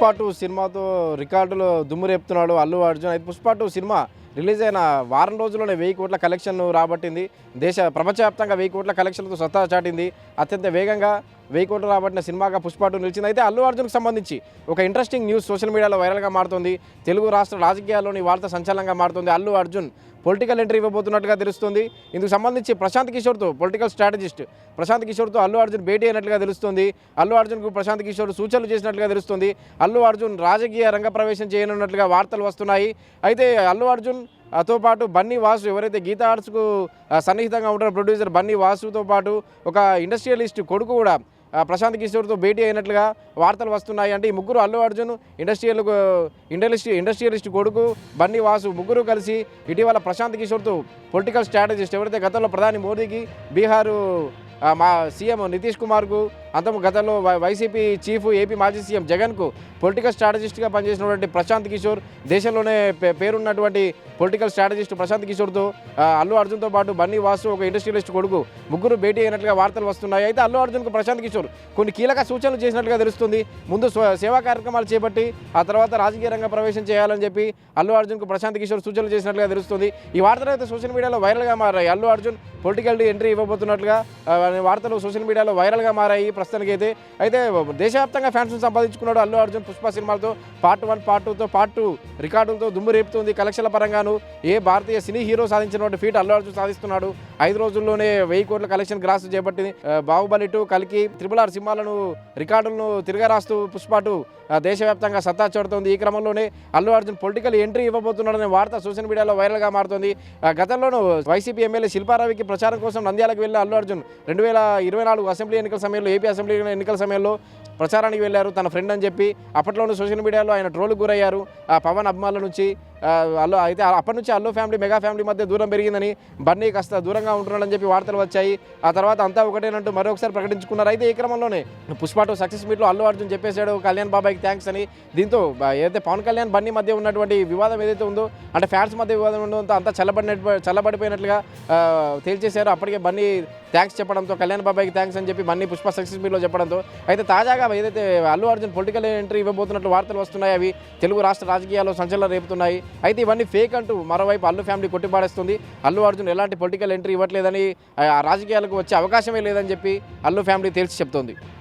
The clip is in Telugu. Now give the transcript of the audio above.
పుష్ప 2 సినిమాతో రికార్డులు దుమ్ము రేపుతున్నాడు అల్లు అర్జున్. అయితే పుష్ప 2 సినిమా రిలీజ్ అయిన వారం రోజుల్లోనే 1000 కోట్ల కలెక్షన్ రాబట్టింది. ప్రపంచవ్యాప్తంగా 1000 కోట్ల కలెక్షన్లతో సత్తా చాటింది. అత్యంత వేగంగా 1000 కోట్లు రాబట్టిన సినిమాగా పుష్ప 2 నిలిచింది. అయితే అల్లు అర్జున్కి సంబంధించి ఒక ఇంట్రెస్టింగ్ న్యూస్ సోషల్ మీడియాలో వైరల్గా మారుతుంది. తెలుగు రాష్ట్ర రాజకీయాల్లోని వార్త సంచలనంగా మారుతుంది. అల్లు అర్జున్ పొలిటికల్ ఎంట్రీ ఇవ్వబోతున్నట్టుగా తెలుస్తుంది. ఇందుకు సంబంధించి ప్రశాంత్ కిషోర్తో పొలిటికల్ స్ట్రాటజిస్ట్ ప్రశాంత్ కిషోర్తో అల్లు అర్జున్ భేటీ అయినట్లుగా తెలుస్తుంది. అల్లు అర్జున్కు ప్రశాంత్ కిషోర్ సూచనలు చేసినట్లుగా తెలుస్తుంది. అల్లు అర్జున్ రాజకీయ రంగ ప్రవేశం చేయనున్నట్లుగా వార్తలు వస్తున్నాయి. అయితే అల్లు అర్జున్ తో పాటు బన్నీ వాసు, ఎవరైతే గీతా ఆర్ట్స్కు సన్నిహితంగా ఉంటారో ప్రొడ్యూసర్ బన్నీ వాసుతో పాటు ఒక ఇండస్ట్రియలిస్ట్ కొడుకు కూడా ప్రశాంత్ కిషోర్తో భేటీ అయినట్లుగా వార్తలు వస్తున్నాయి. అంటే ఈ ముగ్గురు అల్లు అర్జున్ ఇండస్ట్రియలిస్ట్ కొడుకు బన్నీ వాసు ముగ్గురు కలిసి ఇటీవల ప్రశాంత్ కిషోర్తో పొలిటికల్ స్ట్రాటజిస్ట్, ఎవరైతే గతంలో ప్రధాని మోదీకి, బీహారు మా సీఎం నితీష్ కుమార్కు, గతంలో వైసీపీ చీఫ్, ఏపీ మాజీ సీఎం జగన్కు పొలిటికల్ స్ట్రాటజిస్ట్గా పనిచేసినటువంటి ప్రశాంత్ కిషోర్, దేశంలోనే పేరున్నటువంటి పొలిటికల్ స్ట్రాటజిస్ట్ ప్రశాంత్ కిషోర్తో అల్లు అర్జున్తో పాటు బన్నీ వాసు, ఒక ఇండస్ట్రియలిస్ట్ కొడుకు ముగ్గురు భేటీ అయినట్లుగా వార్తలు వస్తున్నాయి. అయితే అల్లు అర్జున్కు ప్రశాంత్ కిషోర్ కొన్ని కీలక సూచనలు చేసినట్లుగా తెలుస్తుంది. ముందు సేవా కార్యక్రమాలు చేపట్టి ఆ తర్వాత రాజకీయ రంగ ప్రవేశం చేయాలని చెప్పి అల్లు అర్జున్కు ప్రశాంత్ కిషోర్ సూచనలు చేసినట్లుగా తెలుస్తుంది. ఈ వార్తలు అయితే సోషల్ మీడియాలో వైరల్గా మారాయి. అల్లు అర్జున్ పొలిటికల్ ఎంట్రీ ఇవ్వబోతున్నట్లుగా వార్తలు సోషల్ మీడియాలో వైరల్గా మారాయి ప్రస్తుతానికైతే. అయితే దేశవ్యాప్తంగా ఫ్యాన్స్ను సంపాదించుకున్నాడు అల్లు అర్జున్ పుష్ప సినిమాలతో. పార్ట్ 1, పార్ట్ 2తో పార్ట్ 2 రికార్డులతో దుమ్ము రేపుతుంది. కలెక్షన్ల పరంగాను ఏ భారతీయ సినీ హీరో సాధించినటువంటి ఫీట్ అల్లు అర్జున్ సాధిస్తున్నాడు. 5 రోజుల్లోనే 1000 కోట్ల కలెక్షన్ గ్రాస్ చేపట్టింది. బాహుబలి 2, కల్కి, RRR సినిమాలను రికార్డులను తిరగరాస్తూ పుష్ప 2 దేశవ్యాప్తంగా సత్తా చాటుతోంది. ఈ క్రమంలోనే అల్లు అర్జున్ పొలిటికల్ ఎంట్రీ ఇవ్వబోతున్నాడనే వార్త సోషల్ మీడియాలో వైరల్గా మారుతోంది. గతంలోనూ వైసీపీ ఎమ్మెల్యే శిల్పారావికి ప్రచారం కోసం నంద్యాలకు వెళ్ళిన అల్లు అర్జున్ 2024 అసెంబ్లీ ఎన్నికల సమయంలో, ఏపీ అసెంబ్లీ ఎన్నికల సమయంలో ప్రచారానికి వెళ్ళారు తన ఫ్రెండ్ అని చెప్పి. అప్పట్లోనూ సోషల్ మీడియాలో ఆయన ట్రోల్కి గురయ్యారు పవన్ అభిమానుల నుంచి. అయితే అప్పటి నుంచి అల్లు ఫ్యామిలీ, మెగా ఫ్యామిలీ మధ్య దూరం పెరిగిందని, బన్నీ కాస్త దూరంగా ఉంటున్నాడని చెప్పి వార్తలు వచ్చాయి. ఆ తర్వాత అంతా ఒకటేనంటూ మరొకసారి ప్రకటించుకున్నారు. అయితే ఈ క్రమంలోనే పుష్ప 2 సక్సెస్ మీట్లో అల్లు అర్జున్ చెప్పేశాడు కళ్యాణ్ బాబాయ్కి థ్యాంక్స్ అని. దీంతో ఏదైతే పవన్ కళ్యాణ్, బన్నీ మధ్య ఉన్నటువంటి వివాదం ఏదైతే ఉందో, అంటే ఫ్యాన్స్ మధ్య వివాదం ఉందో అంతా చల్లబడిపోయినట్లుగా తేల్చేశారు. అప్పటికే బన్నీ థ్యాంక్స్ చెప్పడంతో, కళ్యాణ్ బాబాయ్కి థ్యాంక్స్ అని చెప్పి బన్నీ పుష్ప సక్సెస్ మీట్లో చెప్పడంతో, అయితే తాజాగా ఏదైతే అల్లు అర్జున్ పొలిటికల్ ఎంట్రీ ఇవ్వబోతున్నట్లు వార్తలు వస్తున్నాయి. అవి తెలుగు రాష్ట్ర రాజకీయాల్లో సంచలనం రేపుతున్నాయి. అయితే ఇవన్నీ ఫేక్ అంటూ మరోవైపు అల్లు ఫ్యామిలీ కొట్టిపాడేస్తుంది. అల్లు అర్జున్ ఎలాంటి పొలిటికల్ ఎంట్రీ ఇవ్వట్లేదని, రాజకీయాలకు వచ్చే అవకాశమే లేదని చెప్పి అల్లు ఫ్యామిలీ తేల్చి చెప్తోంది.